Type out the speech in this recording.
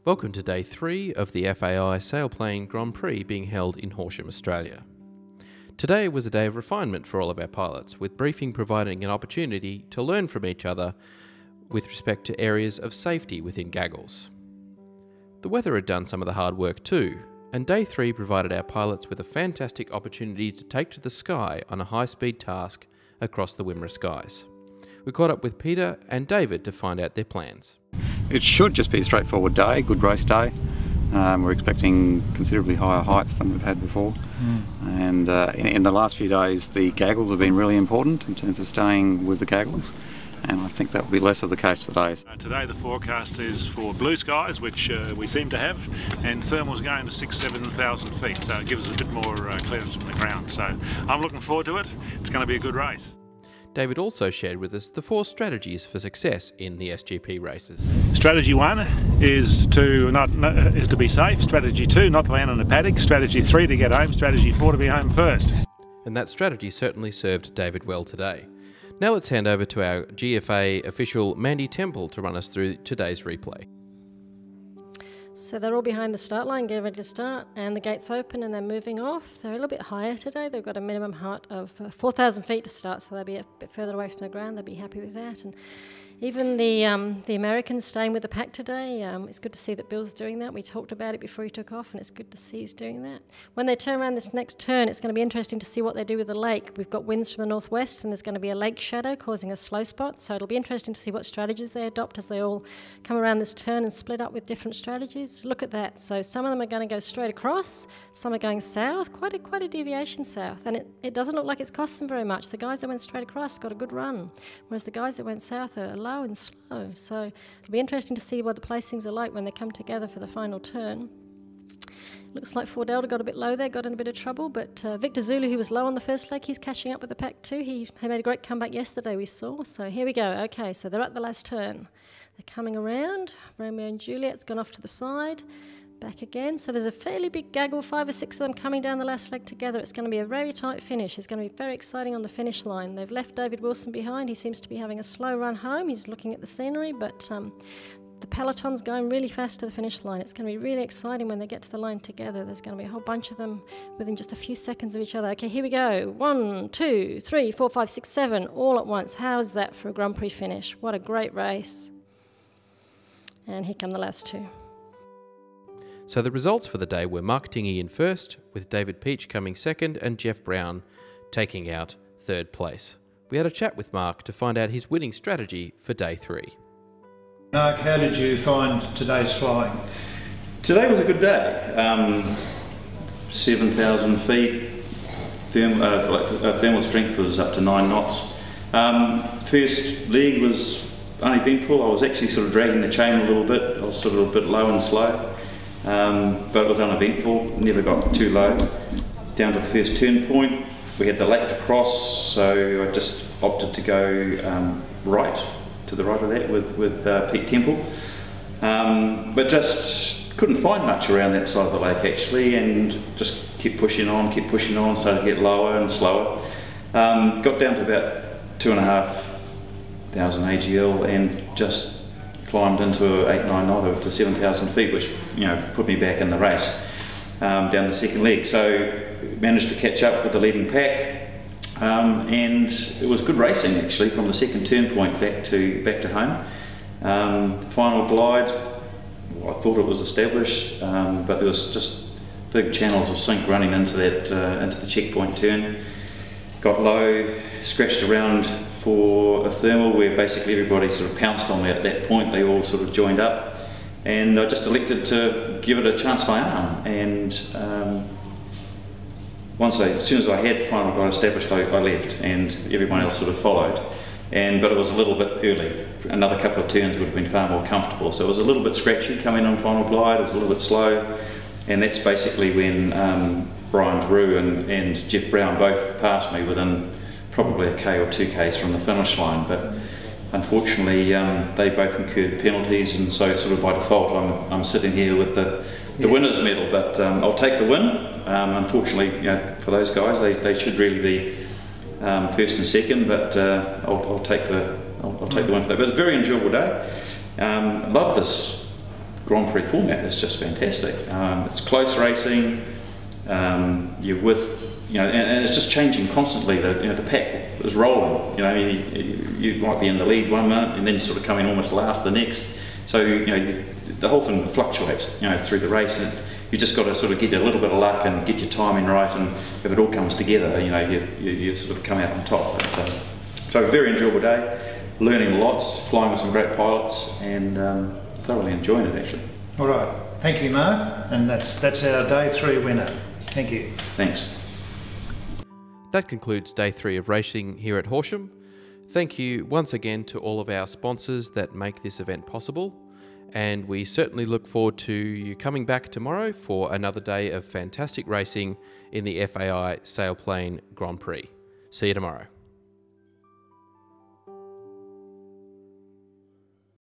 Welcome to Day 3 of the FAI Sailplane Grand Prix being held in Horsham, Australia. Today was a day of refinement for all of our pilots, with briefing providing an opportunity to learn from each other with respect to areas of safety within gaggles. The weather had done some of the hard work too, and Day 3 provided our pilots with a fantastic opportunity to take to the sky on a high-speed task across the Wimmera skies. We caught up with Peter and David to find out their plans. It should just be a straightforward day, good race day. We're expecting considerably higher heights than we've had before. And in the last few days the gaggles have been really important in terms of staying with the gaggles, and I think that will be less of the case today. Today the forecast is for blue skies, which we seem to have, and thermals going to 6,000–7,000 feet, so it gives us a bit more clearance from the ground. So I'm looking forward to it. It's going to be a good race. David also shared with us the 4 strategies for success in the SGP races. Strategy 1 is to be safe. Strategy 2, not to land on a paddock. Strategy 3, to get home. Strategy 4, to be home first. And that strategy certainly served David well today. Now let's hand over to our GFA official Mandy Temple to run us through today's replay. So they're all behind the start line, getting ready to start, and the gates open and they're moving off. They're a little bit higher today. They've got a minimum height of 4,000 feet to start, so they'll be a bit further away from the ground. They'll be happy with that. And even the Americans staying with the pack today, it's good to see that Bill's doing that. We talked about it before he took off, and it's good to see he's doing that. When they turn around this next turn, it's going to be interesting to see what they do with the lake. We've got winds from the northwest, and there's going to be a lake shadow causing a slow spot, so it'll be interesting to see what strategies they adopt as they all come around this turn and split up with different strategies. Look at that. So some of them are going to go straight across, some are going south, quite a deviation south, and it doesn't look like it's cost them very much. The guys that went straight across got a good run, whereas the guys that went south are low and slow. So it'll be interesting to see what the placings are like when they come together for the final turn. Looks like 4 Delta got a bit low there, got in a bit of trouble, but Victor Zulu, who was low on the first leg, he's catching up with the pack too. He made a great comeback yesterday, we saw. So here we go. Okay, so they're at the last turn. They're coming around. Romeo and Juliet's gone off to the side. Back again. So there's a fairly big gaggle, 5 or 6 of them coming down the last leg together. It's going to be a very tight finish. It's going to be very exciting on the finish line. They've left David Wilson behind. He seems to be having a slow run home. He's looking at the scenery, but the peloton's going really fast to the finish line. It's going to be really exciting when they get to the line together. There's going to be a whole bunch of them within just a few seconds of each other. Okay, here we go. 1, 2, 3, 4, 5, 6, 7, all at once. How is that for a Grand Prix finish? What a great race. And here come the last 2. So the results for the day were Mark Tingey in first, with David Peach coming second and Jeff Brown taking out 3rd place. We had a chat with Mark to find out his winning strategy for Day 3. Mark, how did you find today's flying? Today was a good day. 7,000 feet, thermal strength was up to 9 knots. First leg was uneventful. I was actually sort of dragging the chain a little bit. I was sort of a bit low and slow. But it was uneventful, never got too low. Down to the first turn point, we had the lake to cross, so I just opted to go right, to the right of that with Pete Temple. But just couldn't find much around that side of the lake actually, and just kept pushing on, started to get lower and slower. Got down to about 2,500 AGL and just climbed into 8-9 knot to 7,000 feet, which put me back in the race down the second leg. So managed to catch up with the leading pack, and it was good racing actually from the second turn point back to home. The final glide, I thought it was established, but there was just big channels of sink running into the checkpoint turn. Got low, scratched around for a thermal where basically everybody sort of pounced on me at that point. They all sort of joined up, and I just elected to give it a chance my arm. And as soon as I had final glide established, I left, and everyone else sort of followed. But it was a little bit early. Another couple of turns would have been far more comfortable. So it was a little bit scratchy coming on final glide. It was a little bit slow, and that's basically when Brian Drew and Jeff Brown both passed me within probably a K or 2 Ks from the finish line. But unfortunately they both incurred penalties, and so sort of by default I'm sitting here with the winner's medal. But I'll take the win. Unfortunately, for those guys, they should really be first and second, but I'll take the win for that. But it's a very enjoyable day. Love this Grand Prix format is just fantastic. It's close racing. You're with, and it's just changing constantly. The pack is rolling. You might be in the lead one minute and then sort of coming almost last the next. So the whole thing fluctuates, through the race, and you just got to sort of get a little bit of luck and get your timing right, and if it all comes together, you sort of come out on top. So a very enjoyable day, learning lots, flying with some great pilots, and thoroughly enjoying it actually. All right, thank you, Mark, and that's our day 3 winner. Thank you. Thanks. That concludes day 3 of racing here at Horsham. Thank you once again to all of our sponsors that make this event possible, and we certainly look forward to you coming back tomorrow for another day of fantastic racing in the FAI Sailplane Grand Prix. See you tomorrow.